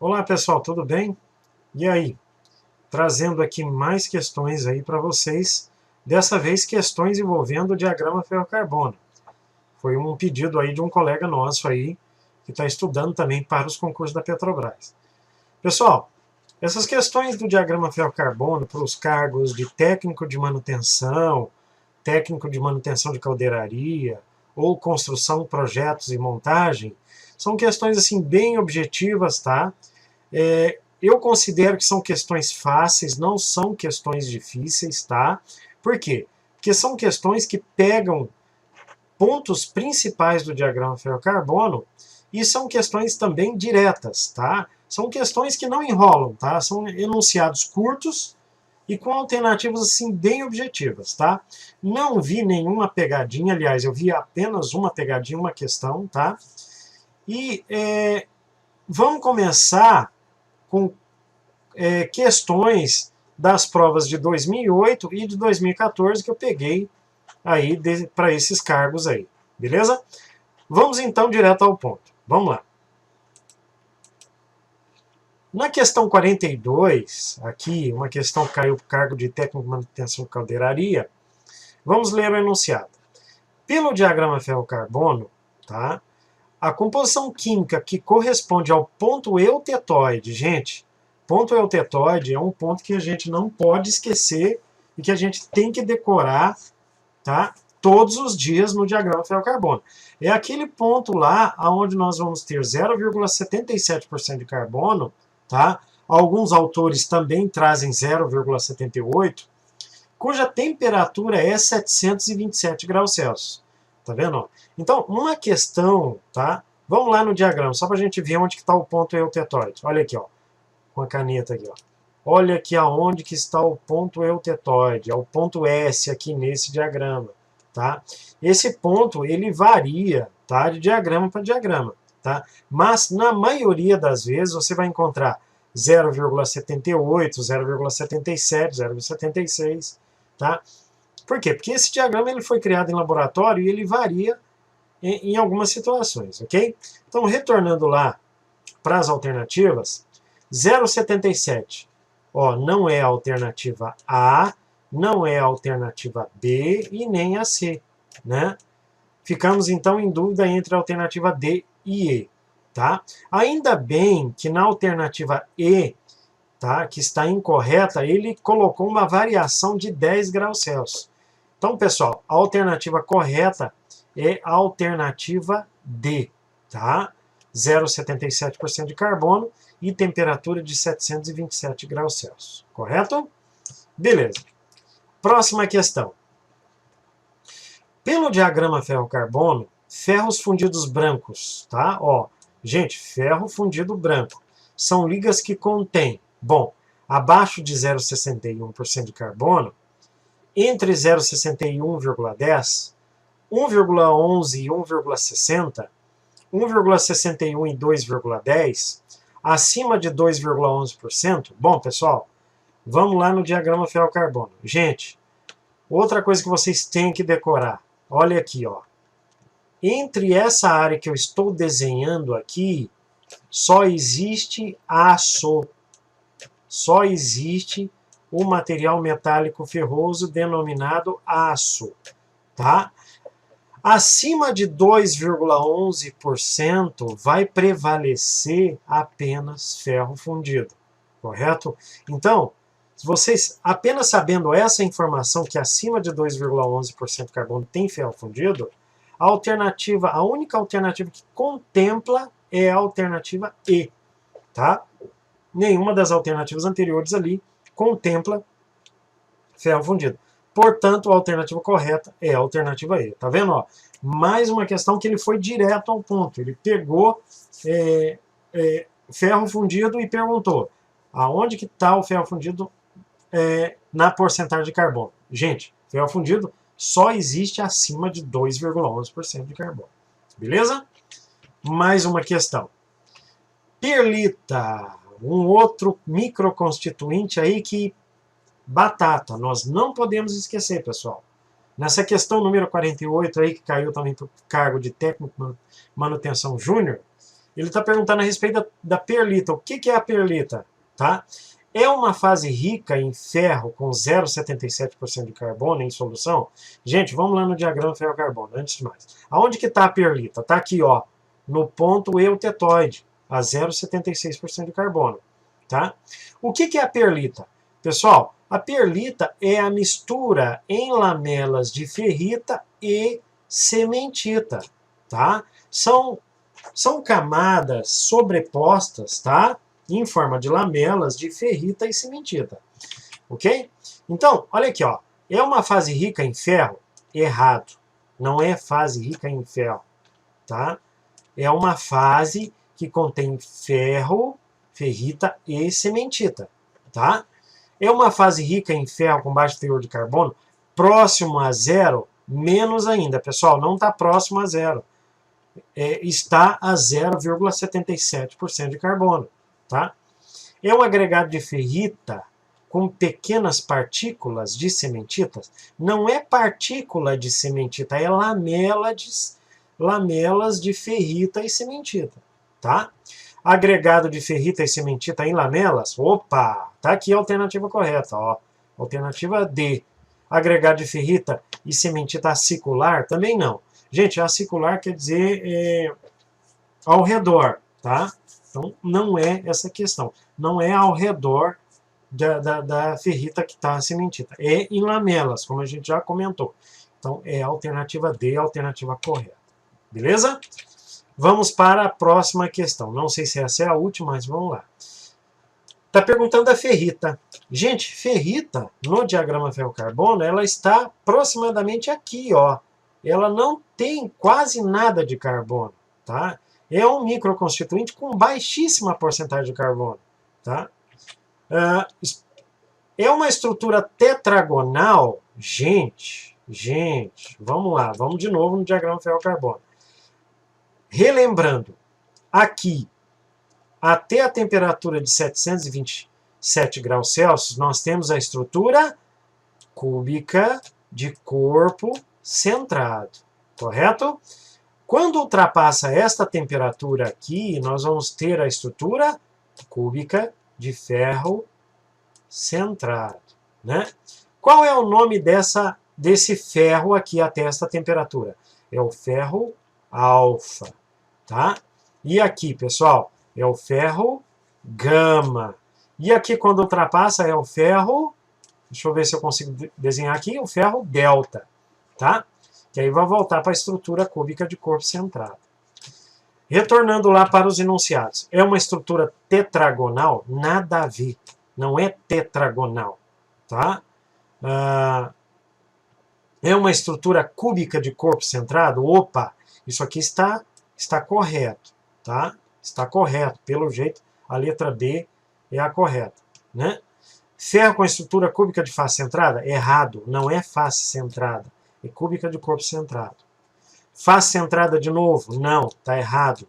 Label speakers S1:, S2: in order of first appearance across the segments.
S1: Olá pessoal, tudo bem? E aí? Trazendo aqui mais questões aí para vocês, dessa vez questões envolvendo o diagrama ferro-carbono. Foi um pedido aí de um colega nosso aí, que está estudando também para os concursos da Petrobras. Pessoal, essas questões do diagrama ferro-carbono para os cargos de técnico de manutenção de caldeiraria, ou construção, projetos e montagem, são questões assim bem objetivas, tá? Eu considero que são questões fáceis, não são questões difíceis, tá? Por quê? Porque são questões que pegam pontos principais do diagrama ferro-carbono e são questões também diretas, tá? São questões que não enrolam, tá? São enunciados curtos e com alternativas assim bem objetivas, tá? Não vi nenhuma pegadinha, aliás, eu vi apenas uma pegadinha, uma questão, tá? E vamos começar com questões das provas de 2008 e de 2014 que eu peguei aí para esses cargos aí, beleza? Vamos então direto ao ponto. Vamos lá. Na questão 42, aqui, uma questão que caiu para o cargo de técnico de manutenção de caldeiraria, vamos ler o enunciado. Pelo diagrama ferro-carbono, tá? A composição química que corresponde ao ponto eutetoide, gente, ponto eutetoide é um ponto que a gente não pode esquecer e que a gente tem que decorar, tá? Todos os dias no diagrama ferro-carbono. É aquele ponto lá onde nós vamos ter 0,77% de carbono, tá? Alguns autores também trazem 0,78%, cuja temperatura é 727 graus Celsius. Tá vendo? Então, uma questão, tá? Vamos lá no diagrama, só para a gente ver onde está o ponto eutetoide. Olha aqui, ó, com a caneta aqui, ó. Olha aqui aonde que está o ponto eutetoide, é o ponto S aqui nesse diagrama, tá? Esse ponto, ele varia, tá? De diagrama para diagrama, tá? Mas, na maioria das vezes, você vai encontrar 0,78, 0,77, 0,76, tá? Por quê? Porque esse diagrama ele foi criado em laboratório e ele varia em algumas situações, ok? Então, retornando lá para as alternativas, 0,77, ó, não é a alternativa A, não é a alternativa B e nem a C, né? Ficamos, então, em dúvida entre a alternativa D e E, tá? Ainda bem que na alternativa E, tá, que está incorreta, ele colocou uma variação de 10 graus Celsius. Então, pessoal, a alternativa correta é a alternativa D, tá? 0,77% de carbono e temperatura de 727 graus Celsius, correto? Beleza. Próxima questão. Pelo diagrama ferro-carbono, ferros fundidos brancos, tá? Ó, gente, ferro fundido branco são ligas que contêm, bom, abaixo de 0,61% de carbono, entre 0,61,10, 1,11 e 1,60, 1,61 e 2,10, acima de 2,11%. Bom, pessoal, vamos lá no diagrama ferro-carbono. Gente, outra coisa que vocês têm que decorar. Olha aqui, ó. Entre essa área que eu estou desenhando aqui, só existe aço. Só existe o material metálico ferroso denominado aço, tá? Acima de 2,11% vai prevalecer apenas ferro fundido, correto? Então, vocês apenas sabendo essa informação que acima de 2,11% de carbono tem ferro fundido, a única alternativa que contempla é a alternativa E, tá? Nenhuma das alternativas anteriores ali contempla ferro fundido. Portanto, a alternativa correta é a alternativa E. Tá vendo? Ó? Mais uma questão que ele foi direto ao ponto. Ele pegou ferro fundido e perguntou aonde que está o ferro fundido na porcentagem de carbono. Gente, ferro fundido só existe acima de 2,11% de carbono. Beleza? Mais uma questão. Perlita, um outro microconstituinte aí que batata, nós não podemos esquecer, pessoal. Nessa questão número 48 aí, que caiu também para o cargo de técnico de manutenção júnior, Ele está perguntando a respeito da perlita. O que é a perlita? Tá? É uma fase rica em ferro com 0,77% de carbono em solução. Gente, vamos lá no diagrama ferro-carbono, antes de mais. Aonde que está a perlita? Está aqui, ó, no ponto eutetoide, a 0,76% de carbono. Tá? O que é a perlita? Pessoal, a perlita é a mistura em lamelas de ferrita e cementita. Tá? São camadas sobrepostas, tá? Em forma de lamelas de ferrita e cementita. Ok? Então, olha aqui, ó. É uma fase rica em ferro? Errado. Não é fase rica em ferro. Tá? É uma fase que contém ferro, ferrita e cementita. Tá? É uma fase rica em ferro com baixo teor de carbono? Próximo a zero? Menos ainda, pessoal. Não está próximo a zero. Está a 0,77% de carbono. Tá? É um agregado de ferrita com pequenas partículas de cementita. Não é partícula de cementita, é lamelas de ferrita e cementita. Tá? Agregado de ferrita e cementita em lamelas? Opa! Tá aqui a alternativa correta. Ó. Alternativa D. Agregado de ferrita e cementita acicular? Também não. Gente, acicular quer dizer ao redor, tá? Então, não é essa questão. Não é ao redor da ferrita que está a cementita. É em lamelas, como a gente já comentou. Então, é a alternativa D, a alternativa correta. Beleza? Vamos para a próxima questão. Não sei se essa é a última, mas vamos lá. Está perguntando da ferrita. Gente, ferrita, no diagrama ferro-carbono, ela está aproximadamente aqui, ó. Ela não tem quase nada de carbono, tá? É um microconstituinte com baixíssima porcentagem de carbono, tá? É uma estrutura tetragonal? Gente, vamos lá, vamos de novo no diagrama ferro-carbono. Relembrando, aqui, até a temperatura de 727 graus Celsius, nós temos a estrutura cúbica de corpo centrado, correto? Quando ultrapassa esta temperatura aqui, nós vamos ter a estrutura cúbica de ferro centrado, né? Qual é o nome desse ferro aqui até esta temperatura? É o ferro alfa, tá? E aqui, pessoal, é o ferro gama. E aqui, quando ultrapassa, é o ferro... Deixa eu ver se eu consigo desenhar aqui. O ferro delta, tá? Que aí vai voltar para a estrutura cúbica de corpo centrado. Retornando lá para os enunciados. É uma estrutura tetragonal? Nada a ver. Não é tetragonal, tá? É uma estrutura cúbica de corpo centrado? Opa! Isso aqui está correto, tá? Está correto. Pelo jeito, a letra B é a correta, né? Ferro com estrutura cúbica de face centrada? Errado. Não é face centrada. É cúbica de corpo centrado. Face centrada de novo? Não. Está errado.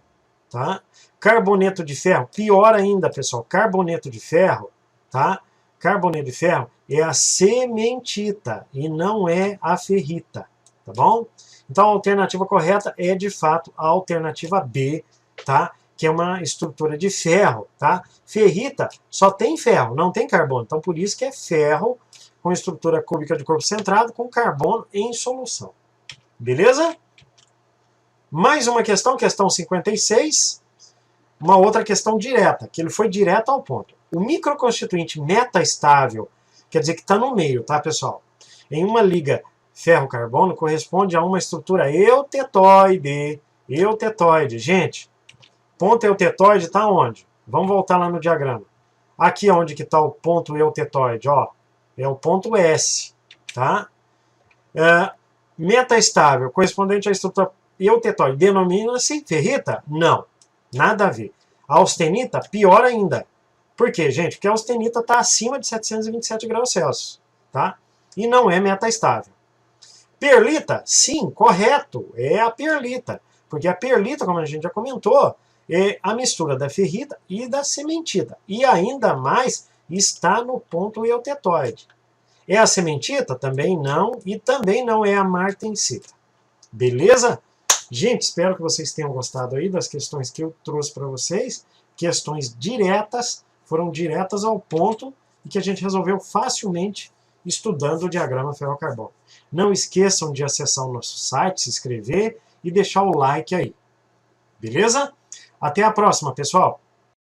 S1: Tá? Carboneto de ferro? Pior ainda, pessoal. Carboneto de ferro, tá? Carboneto de ferro é a cementita e não é a ferrita. Tá bom? Então, a alternativa correta é, de fato, a alternativa B, tá? Que é uma estrutura de ferro, tá? Ferrita só tem ferro, não tem carbono. Então, por isso que é ferro com estrutura cúbica de corpo centrado com carbono em solução. Beleza? Mais uma questão 56. Uma outra questão direta, que ele foi direto ao ponto. O microconstituinte metaestável, quer dizer que está no meio, tá, pessoal? Em uma liga ferro-carbono, corresponde a uma estrutura eutetoide. Eutetoide. Gente, ponto eutetoide está onde? Vamos voltar lá no diagrama. Aqui onde que está o ponto eutetoide, ó. É o ponto S, tá? Metaestável, correspondente à estrutura eutetoide, denomina-se ferrita? Não, nada a ver. Austenita, pior ainda. Por quê, gente? Porque a austenita está acima de 727 graus Celsius, tá? E não é metaestável. Perlita, sim, correto, é a perlita. Porque a perlita, como a gente já comentou, é a mistura da ferrita e da cementita. E ainda mais está no ponto eutetoide. É a cementita? Também não. E também não é a martensita. Beleza? Gente, espero que vocês tenham gostado aí das questões que eu trouxe para vocês. Questões diretas, foram diretas ao ponto e que a gente resolveu facilmente estudando o diagrama ferro-carbono. Não esqueçam de acessar o nosso site, se inscrever e deixar o like aí. Beleza? Até a próxima, pessoal!